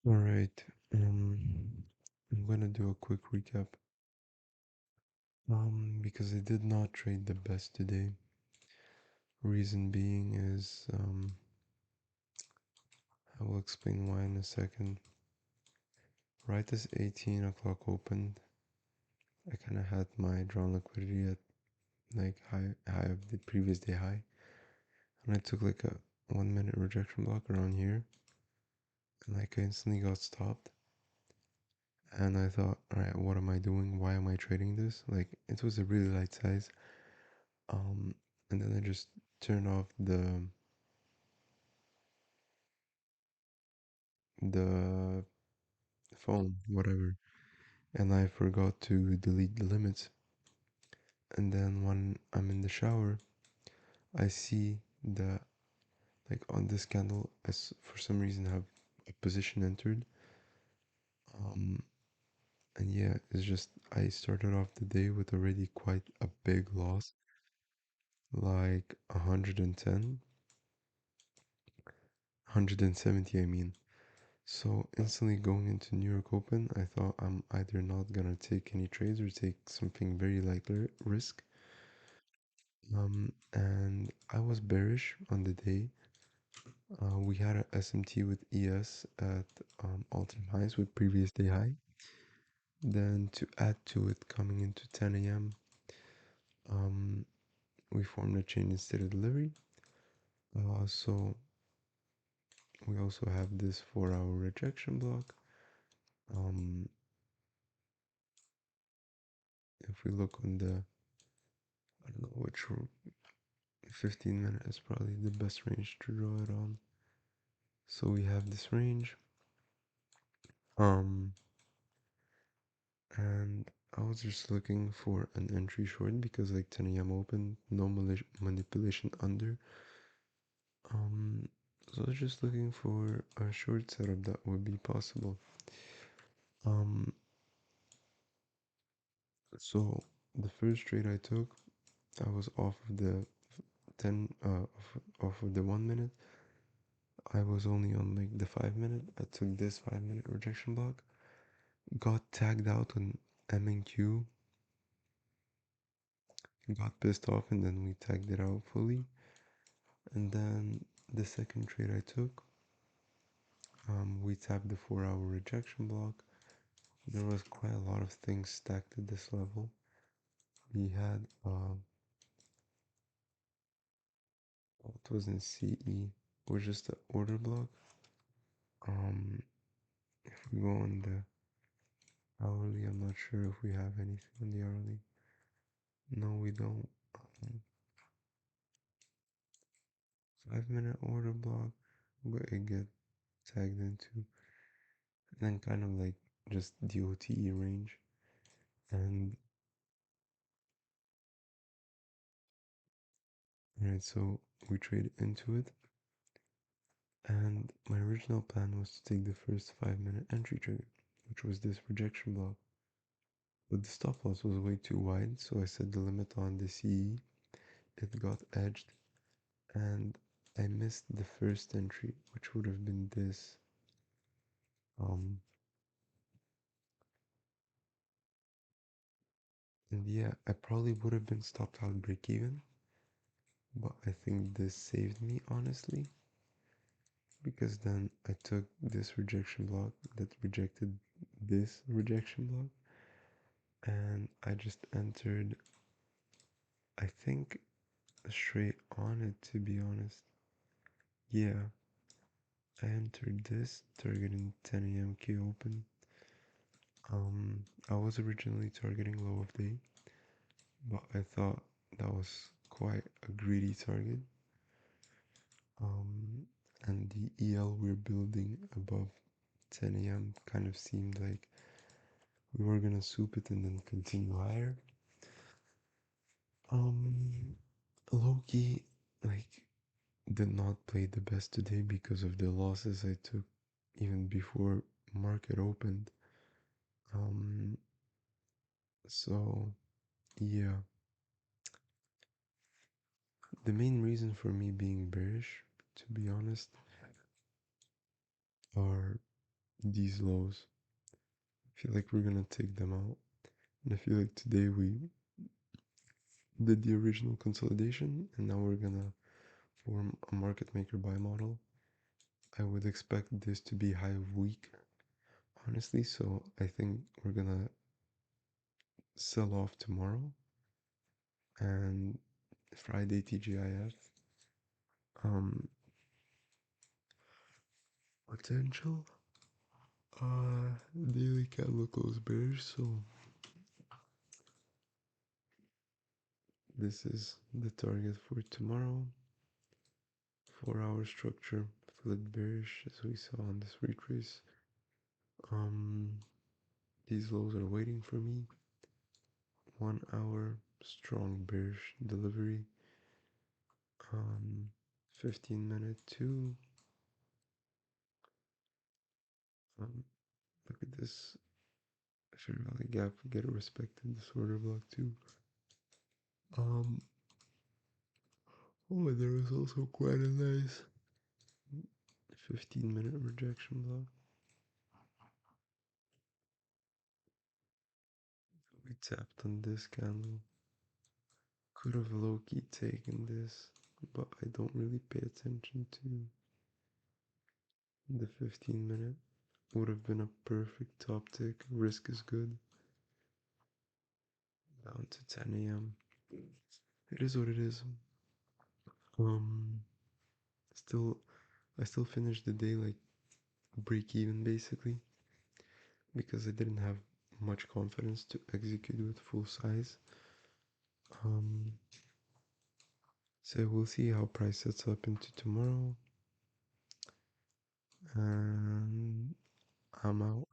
All right. I'm gonna do a quick recap. Because I did not trade the best today. Reason being is, I will explain why in a second. Right as 18 o'clock opened, I kind of had my drawn liquidity at like high of the previous day high, and I took like a 1 minute rejection block around here, and like I instantly got stopped. And I thought, all right, what am I doing? Why am I trading this? Like it was a really light size. Um, and then I just turned off the phone, whatever, and I forgot to delete the limits. And then when I'm in the shower, I see that like on this candle, for some reason have a position entered. Um, and yeah, it's just I started off the day with already quite a big loss, like 110, 170, I mean. So instantly going into New York Open, I thought I'm either not gonna take any trades or take something very light risk. And I was bearish on the day. We had a SMT with ES at all-time highs with previous day high. Then to add to it, coming into 10 a.m., um, we formed a chain in state of delivery. So we also have this 4-hour rejection block. Um, if we look on the, I don't know which 15 minute is probably the best range to draw it on. So we have this range. Um, and I was just looking for an entry short because like 10 a.m. open, no manipulation under. Um, so I was just looking for a short setup that would be possible. Um, so the first trade I took, I was off of the 10, off of the 1 minute. I was only on like the 5 minute. I took this 5 minute rejection block, got tagged out on M&Q, got pissed off, and then we tagged it out fully. And then the second trade I took, we tapped the 4-hour rejection block. There was quite a lot of things stacked at this level. We had, it was in CE, was just an order block. If we go on the hourly, I'm not sure if we have anything on the hourly. No, we don't. 5 minute order block, but it get tagged into, and then kind of like just the OTE range. And right, so we trade into it. And my original plan was to take the first 5 minute entry trigger, which was this rejection block. But the stop loss was way too wide, so I set the limit on the CE. It got edged, and I missed the first entry, which would have been this. Um, and yeah, I probably would have been stopped out break even, but I think this saved me honestly, because then I took this rejection block that rejected this rejection block, and I just entered, I think, straight on it, to be honest. Yeah, I entered this targeting 10 a.m. K open. I was originally targeting low of day, but I thought that was quite a greedy target. Um, and the EL we're building above 10 a.m. kind of seemed like we were gonna soup it and then continue higher. Um, Loki, like, did not play the best today because of the losses I took even before market opened. Um, so yeah, the main reason for me being bearish, to be honest, are these lows. I feel like we're gonna take them out. And I feel like today we did the original consolidation and now we're gonna form a market maker buy model. I would expect this to be high of week, honestly, so I think we're gonna sell off tomorrow and Friday TGIF. Potential daily candle close bearish, so this is the target for tomorrow. 4-hour structure, filled bearish as we saw on this retrace. These lows are waiting for me. 1 hour strong bearish delivery. 15-minute too. Look at this fair value gap. Get it respected. This order block too. Oh, there was also quite a nice 15-minute rejection block. We tapped on this candle. Could have low-key taken this, but I don't really pay attention to the 15-minute. Would have been a perfect top tick. Risk is good. Down to 10 a.m. It is what it is. Um, still, I still finished the day like break even basically because I didn't have much confidence to execute with full size. Um, so we'll see how price sets up into tomorrow. And I'm out.